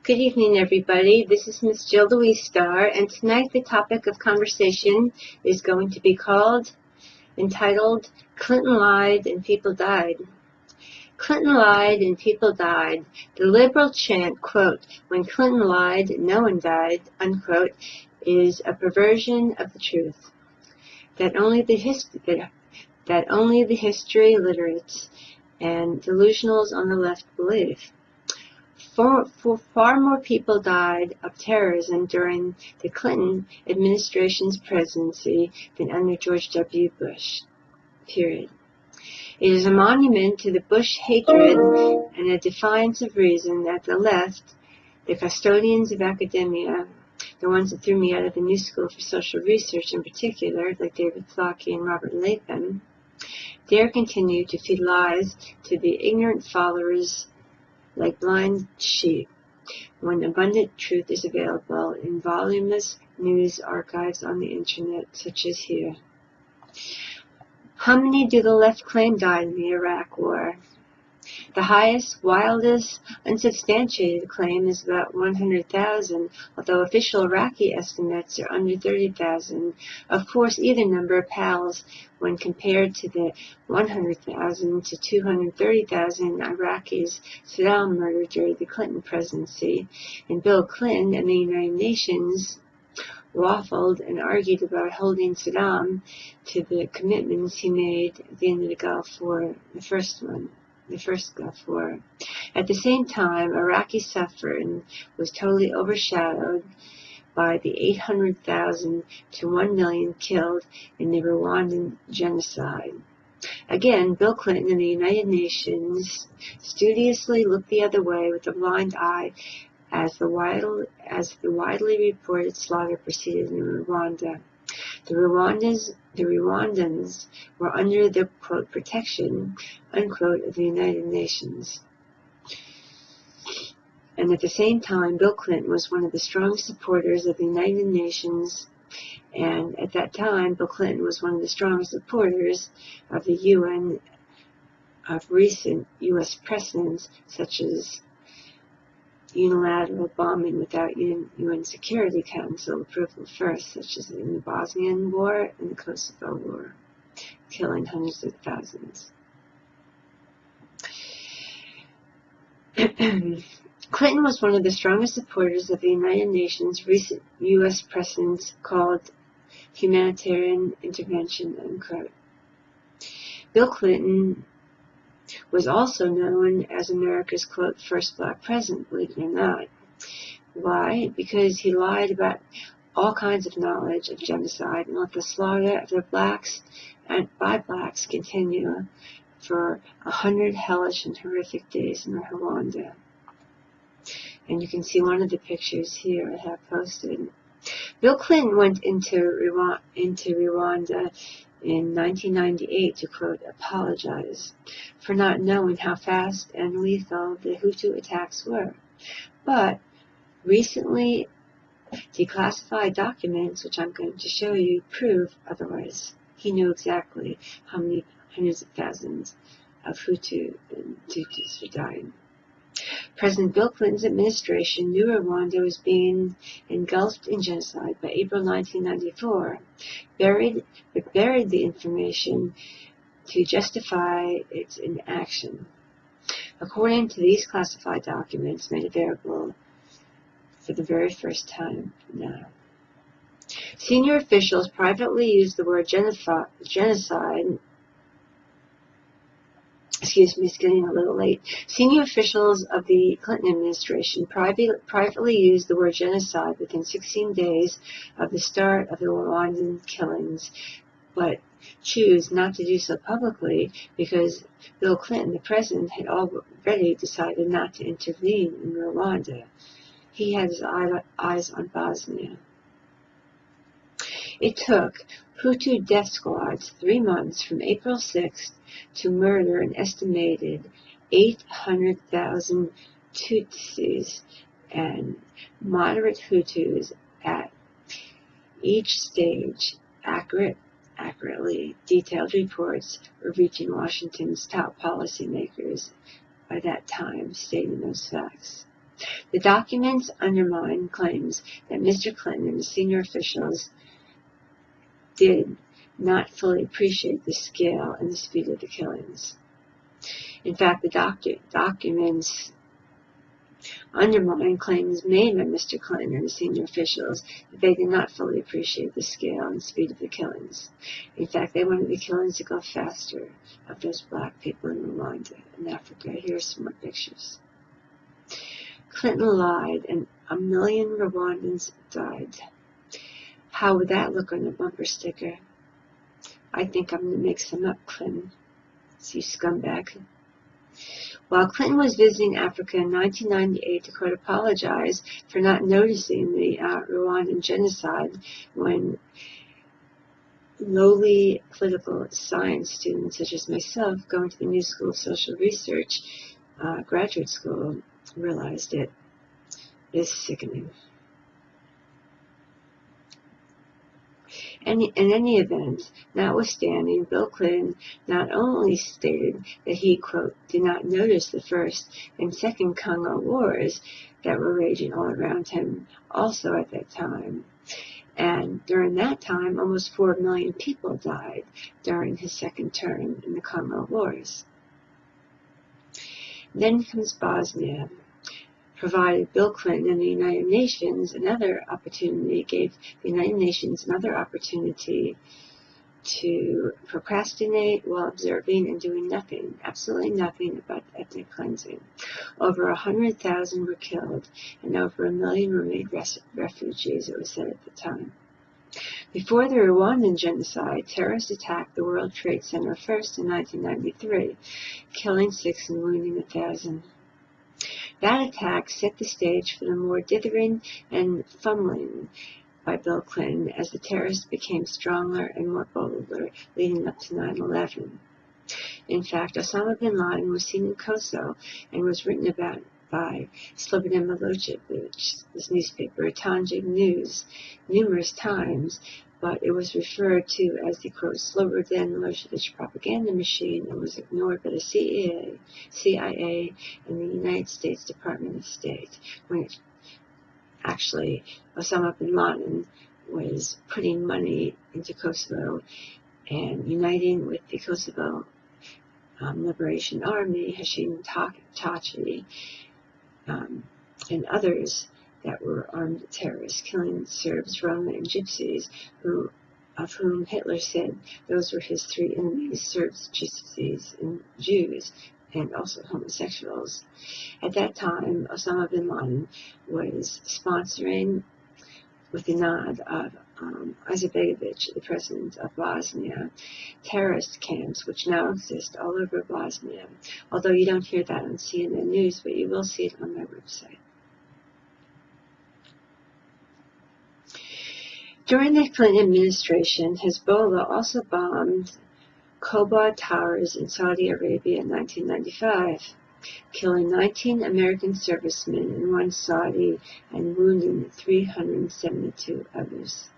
Good evening, everybody. This is Miss Jill Louise Starr, and tonight the topic of conversation is going to be entitled, Clinton Lied and People Died. Clinton lied and people died. The liberal chant, quote, when Clinton lied, no one died, unquote, is a perversion of the truth that only the history literates and delusionals on the left believe. For far more people died of terrorism during the Clinton administration's presidency than under George W. Bush, period. It is a monument to the Bush hatred and a defiance of reason that the left, the custodians of academia, the ones that threw me out of the New School for Social Research in particular, like David Flocky and Robert Latham, dare continue to feed lies to the ignorant followers like blind sheep, when abundant truth is available in voluminous news archives on the internet, such as here. How many do the left claim died in the Iraq War? The highest, wildest, unsubstantiated claim is about 100,000, although official Iraqi estimates are under 30,000. Of course, either number pales when compared to the 100,000 to 230,000 Iraqis Saddam murdered during the Clinton presidency, and Bill Clinton and the United Nations waffled and argued about holding Saddam to the commitments he made at the end of the Gulf War, the first Gulf War. At the same time, Iraqi suffering was totally overshadowed by the 800,000 to 1 million killed in the Rwandan genocide. Again, Bill Clinton and the United Nations studiously looked the other way with a blind eye as the widely reported slaughter proceeded in Rwanda. The Rwandans were under the, quote, protection, unquote, of the United Nations. And at the same time, Bill Clinton was one of the strongest supporters of the United Nations, and at that time, Bill Clinton was one of the strongest supporters of the UN, of recent U.S. precedents, such as unilateral bombing without UN Security Council approval first, such as in the Bosnian War and the Kosovo War, killing hundreds of thousands. Clinton was one of the strongest supporters of the United Nations' recent U.S. precedents called humanitarian intervention, unquote. Bill Clinton was also known as America's, quote, first black president, believe it or not. Why? Because he lied about all kinds of knowledge of genocide and let the slaughter of the blacks and by blacks continue for 100 hellish and horrific days in Rwanda. And you can see one of the pictures here I have posted. Bill Clinton went into Rwanda in 1998 to, quote, apologize for not knowing how fast and lethal the Hutu attacks were. But recently declassified documents, which I'm going to show you, prove otherwise. He knew exactly how many hundreds of thousands of Hutu and Tutsis were dying. President Bill Clinton's administration knew Rwanda was being engulfed in genocide by April 1994, buried the information to justify its inaction. According to these classified documents made available for the very first time now. Senior officials privately used the word genocide. Excuse me, it's getting a little late. Senior officials of the Clinton administration privately used the word genocide within 16 days of the start of the Rwandan killings, but choose not to do so publicly because Bill Clinton, the president, had already decided not to intervene in Rwanda. He had his eyes on Bosnia. It took Hutu death squads 3 months from April 6th to murder an estimated 800,000 Tutsis and moderate Hutus at each stage. Accurately detailed reports were reaching Washington's top policymakers by that time, stating those facts. The documents undermine claims that Mr. Clinton and the senior officials did not fully appreciate the scale and the speed of the killings. In fact, the documents undermine claims made by Mr. Clinton and the senior officials that they did not fully appreciate the scale and speed of the killings. In fact, they wanted the killings to go faster of those black people in Rwanda in Africa. Here's some more pictures. Clinton lied and 1 million Rwandans died. How would that look on a bumper sticker? I think I'm going to make some up, Clinton. You scumbag. While Clinton was visiting Africa in 1998, the court apologized for not noticing the Rwandan genocide when lowly political science students such as myself going to the New School of Social Research graduate school realized it is sickening. In any event, notwithstanding, Bill Clinton not only stated that he, quote, did not notice the First and Second Congo Wars that were raging all around him also at that time, and during that time, almost 4 million people died during his second term in the Congo Wars. Then comes Bosnia. Provided Bill Clinton and the United Nations another opportunity, gave the United Nations another opportunity to procrastinate while observing and doing nothing, absolutely nothing about ethnic cleansing. Over 100,000 were killed and over 1 million were made refugees, it was said at the time. Before the Rwandan genocide, terrorists attacked the World Trade Center first in 1993, killing 6 and wounding 1,000. That attack set the stage for the more dithering and fumbling by Bill Clinton as the terrorists became stronger and more bolder leading up to 9/11. In fact, Osama bin Laden was seen in Kosovo and was written about by Slobodan Milosevic, this newspaper, Tanjug News, numerous times, but it was referred to as the, quote, Slobodan Milosevic propaganda machine and was ignored by the CIA and the United States Department of State, when actually Osama bin Laden was putting money into Kosovo and uniting with the Kosovo Liberation Army, Hashim Thaçi, and others that were armed terrorists, killing Serbs, Roma, and Gypsies, of whom Hitler said those were his 3 enemies, Serbs, Gypsies, and Jews, and also homosexuals. At that time, Osama bin Laden was sponsoring, with the nod of Izetbegovic, the president of Bosnia, terrorist camps which now exist all over Bosnia, although you don't hear that on CNN News, but you will see it on my website. During the Clinton administration, Hezbollah also bombed Kobad Towers in Saudi Arabia in 1995, killing 19 American servicemen and 1 Saudi and wounding 372 others.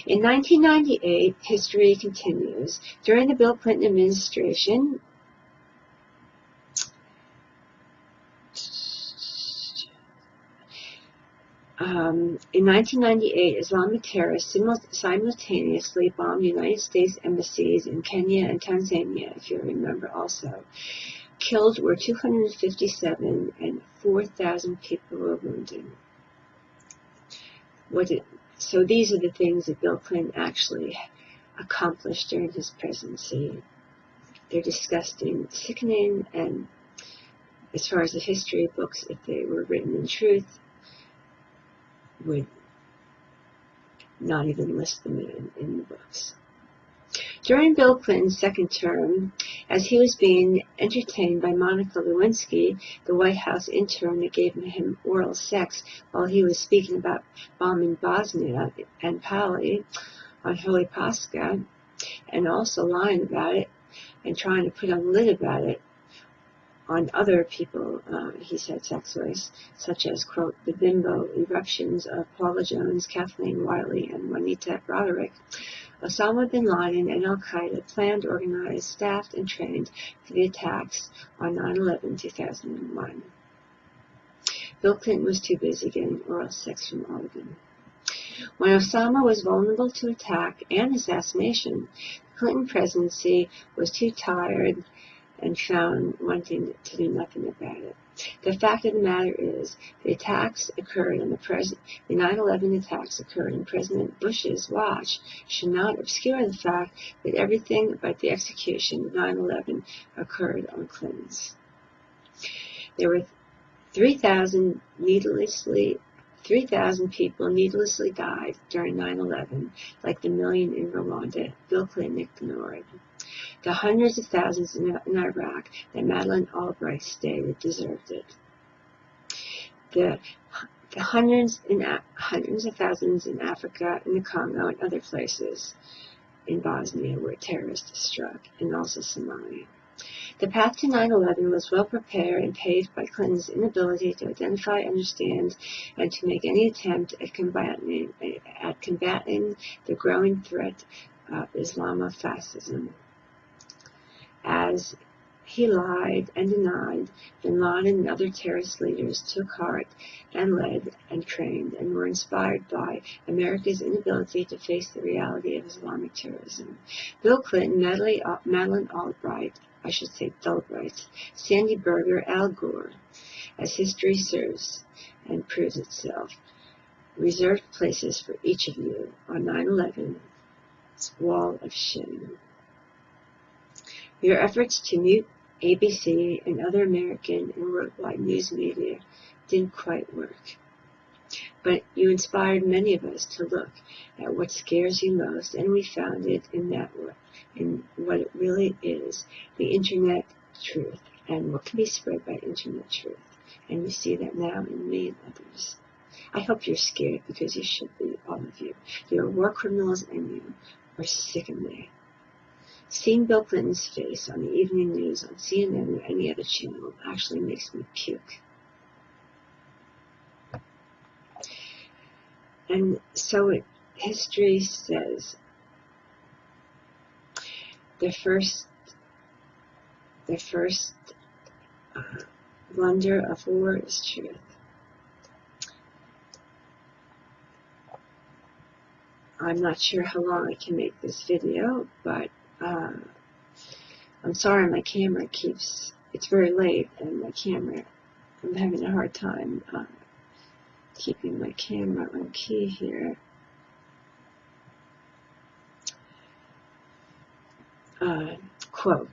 In 1998, history continues. During the Bill Clinton administration, in 1998, Islamic terrorists simultaneously bombed United States embassies in Kenya and Tanzania, if you remember also. Killed were 257 and 4,000 people were wounded. So these are the things that Bill Clinton actually accomplished during his presidency. They're disgusting, sickening, and as far as the history books, if they were written in truth, would not even list them in the books. During Bill Clinton's second term, as he was being entertained by Monica Lewinsky, the White House intern that gave him oral sex while he was speaking about bombing Bosnia and Pali on Holy Pascha, and also lying about it and trying to put a lid about it on other people, he said, sex waste, such as, quote, the bimbo eruptions of Paula Jones, Kathleen Wiley, and Juanita Broderick. Osama bin Laden and Al-Qaeda planned, organized, staffed, and trained for the attacks on 9/11, 2001. Bill Clinton was too busy getting oral sex from all of them. When Osama was vulnerable to attack and assassination, the Clinton presidency was too tired and found wanting to do nothing about it. The fact of the matter is, the 9/11 attacks occurred in President Bush's watch should not obscure the fact that everything but the execution of 9/11 occurred on Clinton's. There were 3,000 people needlessly died during 9/11, like the million in Rwanda Bill Clinton ignored. The hundreds of thousands in Iraq that Madeleine Albright stated deserved it. The hundreds of thousands in Africa, in the Congo, and other places in Bosnia where terrorists struck, and also Somalia. The path to 9/11 was well prepared and paved by Clinton's inability to identify, understand, and to make any attempt at combating the growing threat of Islamofascism. As he lied and denied, bin Laden and other terrorist leaders took heart and led and trained and were inspired by America's inability to face the reality of Islamic terrorism. Bill Clinton, Madeleine Albright, Dulbright, Sandy Berger, Al Gore, as history serves and proves itself, reserved places for each of you on 9/11's wall of shame. Your efforts to mute ABC and other American and worldwide news media didn't quite work. But you inspired many of us to look at what scares you most, and we found it in what it really is, the internet truth, and what can be spread by internet truth. And you see that now in me and others. I hope you're scared, because you should be, all of you. You're war criminals and you are sick of me. Seeing Bill Clinton's face on the evening news on CNN or any other channel actually makes me puke. And so history says the first blunder of war is truth. I'm not sure how long I can make this video, but I'm sorry my camera it's very late, and I'm having a hard time keeping my camera on key here. Quote,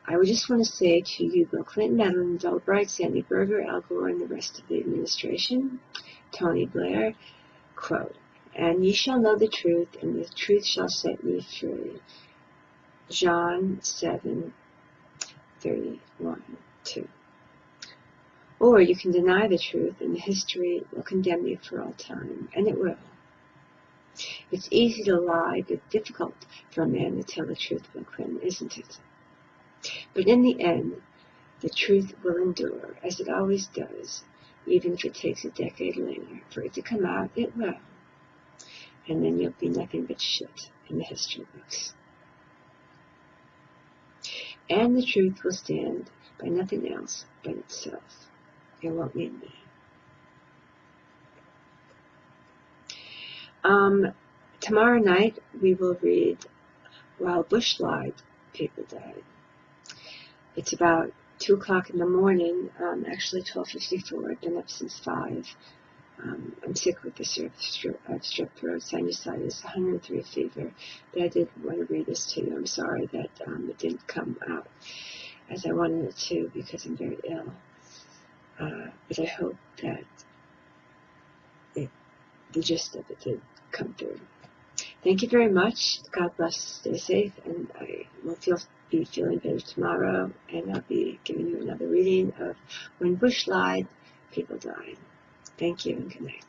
I would just want to say to you, Bill Clinton, Madeleine Albright, Sandy Berger, Al Gore, and the rest of the administration, Tony Blair, quote, and ye shall know the truth, and the truth shall set you free. John 7:31-2. Or you can deny the truth, and history will condemn you for all time, and it will. It's easy to lie, but difficult for a man to tell the truth, Bill Clinton, isn't it? But in the end, the truth will endure, as it always does, even if it takes a decade later for it to come out. It will. And then you'll be nothing but shit in the history books. And the truth will stand by nothing else but itself. It won't need me. Tomorrow night we will read While Bush Lied, People Died. It's about 2 o'clock in the morning, actually 12:54. I've been up since 5. I'm sick with the strep throat, sinusitis, 103 fever, but I did want to read this to you. I'm sorry that it didn't come out as I wanted it to, because I'm very ill. But I hope that the gist of it did come through. Thank you very much. God bless. Stay safe, and I will be feeling better tomorrow, and I'll be giving you another reading of When Bush Lied, People Died. Thank you, and good night.